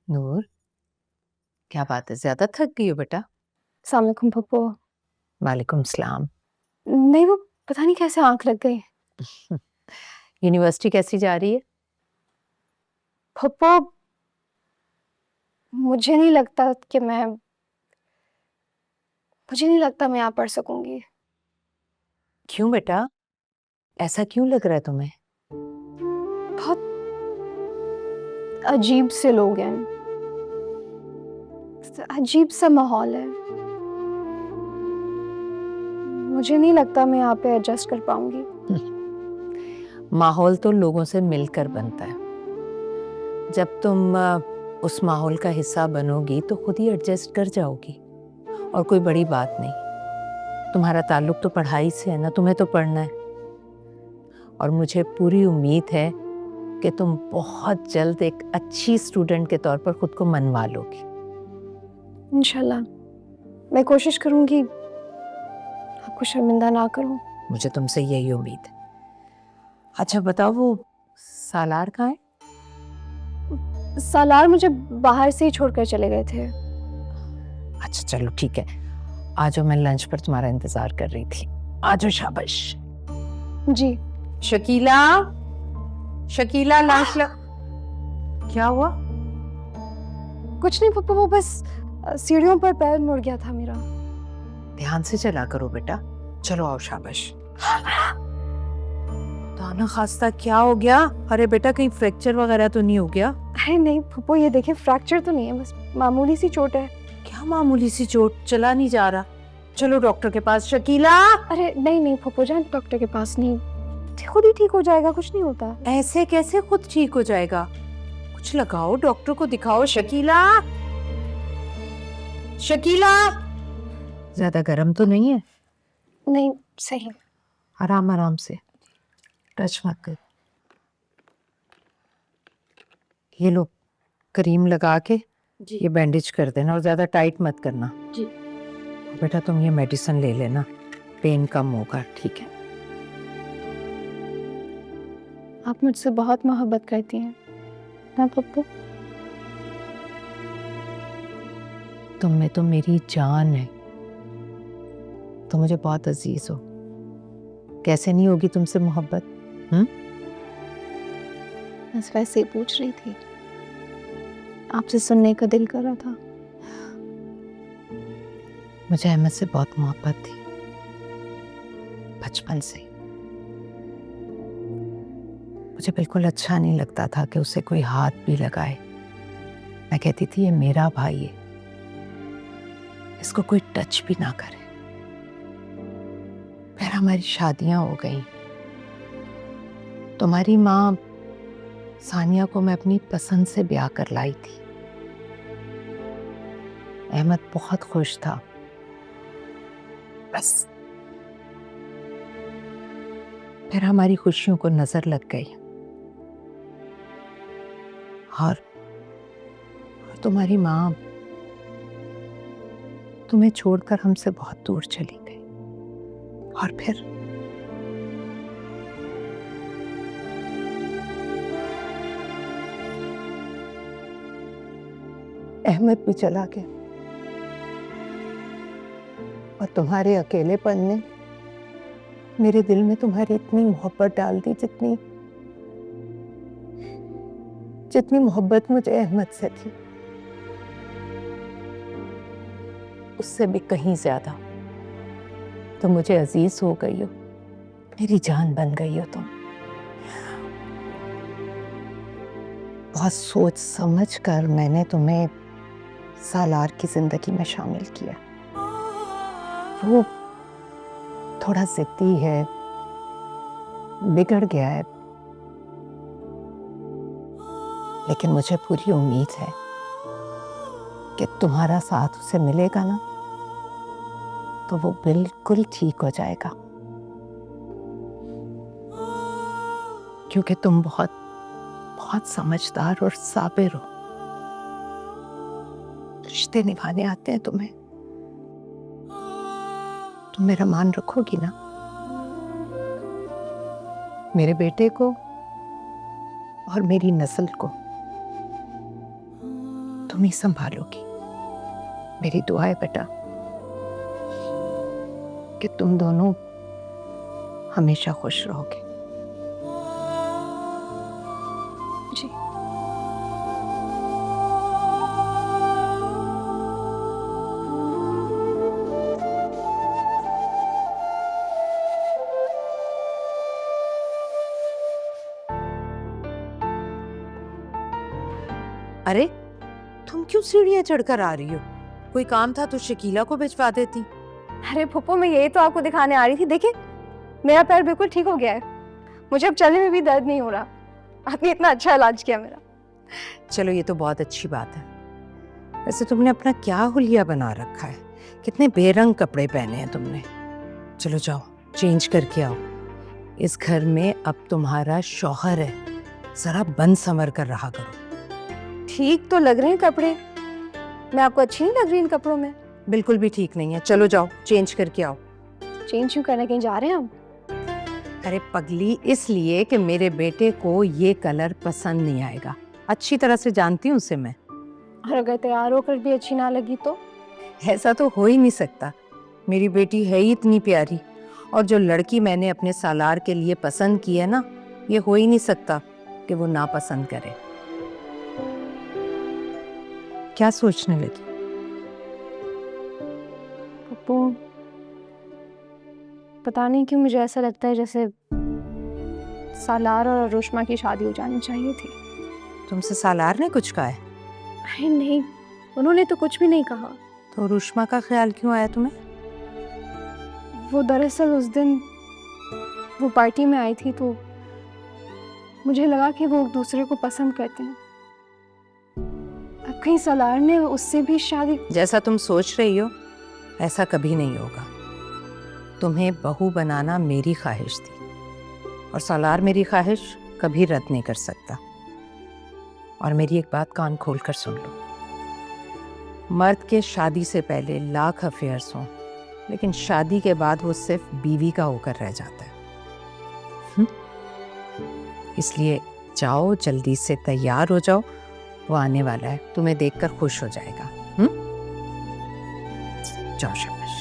नूर, क्या बात है, ज्यादा थक गई हो बेटा? अस्सलाम वालेकुम पप्पू। वालेकुम सलाम। नहीं वो पता नहीं कैसे आंख लग गई। यूनिवर्सिटी कैसी जा रही है? पप्पू मुझे नहीं लगता कि मैं यहाँ पढ़ सकूंगी। क्यों बेटा, ऐसा क्यों लग रहा है तुम्हें? बहुत अजीब से लोग हैं, अजीब सा माहौल है। मुझे नहीं लगता मैं यहाँ पे एडजस्ट कर पाऊंगी। माहौल तो लोगों से मिलकर बनता है। जब तुम उस माहौल का हिस्सा बनोगी तो खुद ही एडजस्ट कर जाओगी, और कोई बड़ी बात नहीं। तुम्हारा ताल्लुक तो पढ़ाई से है ना, तुम्हें तो पढ़ना है। और मुझे पूरी उम्मीद है कि तुम बहुत जल्द एक अच्छी स्टूडेंट के तौर पर खुद को मनवा लोगी। इंशाल्लाह मैं कोशिश करूंगी आपको शर्मिंदा ना करूं। मुझे तुमसे यही उम्मीद है। अच्छा बताओ, वो सालार कहाँ है? सालार मुझे बाहर से ही छोड़कर चले गए थे। अच्छा चलो ठीक है, आ जाओ, मैं लंच पर तुम्हारा इंतजार कर रही थी। आ जाओ, शाबाश। जी शकीला, शकीला लंच क्या हुआ? कुछ नहीं पप्पू, वो बस सीढ़ियों पर पैर मुड़ गया था मेरा। ध्यान से चला करो बेटा। चलो आओ, शाबाश। दाना खास्ता क्या हो गया? अरे बेटा, कहीं फ्रैक्चर वगैरह तो नहीं हो गया? अरे नहीं पप्पू, ये देखिए फ्रैक्चर तो नहीं है, बस मामूली सी चोट है। क्या मामूली सी चोट? चला नहीं जा रहा? चलो डॉक्टर के पास। शकीला, अरे नहीं नहीं पप्पू जान, डॉक्टर के पास नहीं, खुद ही ठीक हो जाएगा, कुछ नहीं होता। ऐसे कैसे खुद ठीक हो जाएगा? कुछ लगाओ, डॉक्टर को दिखाओ। शकीला, शकीला, ज्यादा गर्म तो नहीं है? नहीं सही। आराम आराम से, टच मत कर। ये लो, क्रीम लगा के जी ये बैंडेज कर देना, और ज्यादा टाइट मत करना। जी। बेटा तुम ये मेडिसिन ले लेना, पेन कम होगा, ठीक है? आप मुझसे बहुत मोहब्बत करती हैं ना पप्पू? तुम में तो मेरी जान है, तुम मुझे बहुत अजीज हो। कैसे नहीं होगी तुमसे मोहब्बत? बस वैसे ही पूछ रही थी, आपसे सुनने का दिल कर रहा था। मुझे अहमद से बहुत मोहब्बत थी, बचपन से। मुझे बिल्कुल अच्छा नहीं लगता था कि उसे कोई हाथ भी लगाए। मैं कहती थी ये मेरा भाई है, इसको कोई टच भी ना करे। फिर हमारी शादियां हो गई। तुम्हारी माँ सानिया को मैं अपनी पसंद से ब्याह कर लाई थी। अहमद बहुत खुश था, बस फिर हमारी खुशियों को नजर लग गई, और तुम्हारी माँ तुम्हें छोड़कर हमसे बहुत दूर चली गई। और फिर अहमद भी चला गया, और तुम्हारे अकेलेपन ने मेरे दिल में तुम्हारी इतनी मोहब्बत डाल दी, जितनी जितनी मोहब्बत मुझे अहमद से थी, उससे भी कहीं ज्यादा तुम मुझे अजीज हो गई हो, मेरी जान बन गई हो तुम। बहुत सोच समझ कर मैंने तुम्हें सालार की जिंदगी में शामिल किया। वो थोड़ा जिद्दी है, बिगड़ गया है, लेकिन मुझे पूरी उम्मीद है कि तुम्हारा साथ उसे मिलेगा ना, तो वो बिल्कुल ठीक हो जाएगा। क्योंकि तुम बहुत बहुत समझदार और साबिर हो। रिश्ते निभाने आते हैं तुम्हें। तुम मेरा मान रखोगी ना, मेरे बेटे को और मेरी नस्ल को? तुम ही संभालोगी। मेरी दुआ है बेटा कि तुम दोनों हमेशा खुश रहोगे। जी। अरे तुम क्यों सीढ़ियां चढ़कर आ रही हो? कोई काम था तो शकीला को भिजवा देती। अरे फूफो, मैं यही तो आपको दिखाने आ रही थी। देखिए, मेरा पैर बिल्कुल ठीक हो गया है। मुझे अब चलने में भी दर्द नहीं हो रहा। आपने इतना अच्छा इलाज किया मेरा। चलो ये तो बहुत अच्छी बात है। वैसे तुमने अपना क्या हुलिया बना रखा है? कितने बेरंग कपड़े पहने हैं तुमने। चलो जाओ चेंज करके आओ। इस घर में अब तुम्हारा शौहर है, जरा बन संवर कर रहा करो। ठीक तो लग रहे हैं कपड़े। मैं आपको अच्छी नहीं लग रही इन कपड़ों में? बिल्कुल भी ठीक नहीं है। चलो जाओ चेंज करके आओ। चेंज क्यों करने? कहीं जा रहे हैं आप? अरे पगली, इसलिए कि मेरे बेटे को ये कलर पसंद नहीं आएगा। अच्छी तरह से जानती हूँ उसे मैं। और अगर तैयार होकर भी अच्छी ना लगी तो? ऐसा तो हो ही नहीं सकता। मेरी बेटी है ही इतनी प्यारी, और जो लड़की मैंने अपने सालार के लिए पसंद की है ना, ये हो ही नहीं सकता कि वो ना पसंद करे। क्या सोचने लगी? पप्पू, पता नहीं क्यों मुझे ऐसा लगता है जैसे सालार और अरुष्मा की शादी हो जानी चाहिए थी। तुमसे सालार ने कुछ कहा है? अरे नहीं, उन्होंने तो कुछ भी नहीं कहा। तो रुश्मा का ख्याल क्यों आया तुम्हें? वो दरअसल उस दिन वो पार्टी में आई थी तो मुझे लगा कि वो एक दूसरे को पसंद करते हैं। अब कहीं सालार ने उससे भी शादी? जैसा तुम सोच रही हो ऐसा कभी नहीं होगा। तुम्हें बहू बनाना मेरी ख्वाहिश थी, और सालार मेरी ख्वाहिश कभी रद्द नहीं कर सकता। और मेरी एक बात कान खोल कर सुन लो। मर्द के शादी से पहले लाख अफेयर्स हों, लेकिन शादी के बाद वो सिर्फ बीवी का होकर रह जाता है। इसलिए जाओ जल्दी से तैयार हो जाओ, वो आने वाला है, तुम्हें देखकर खुश हो जाएगा। जाओ शाबाश।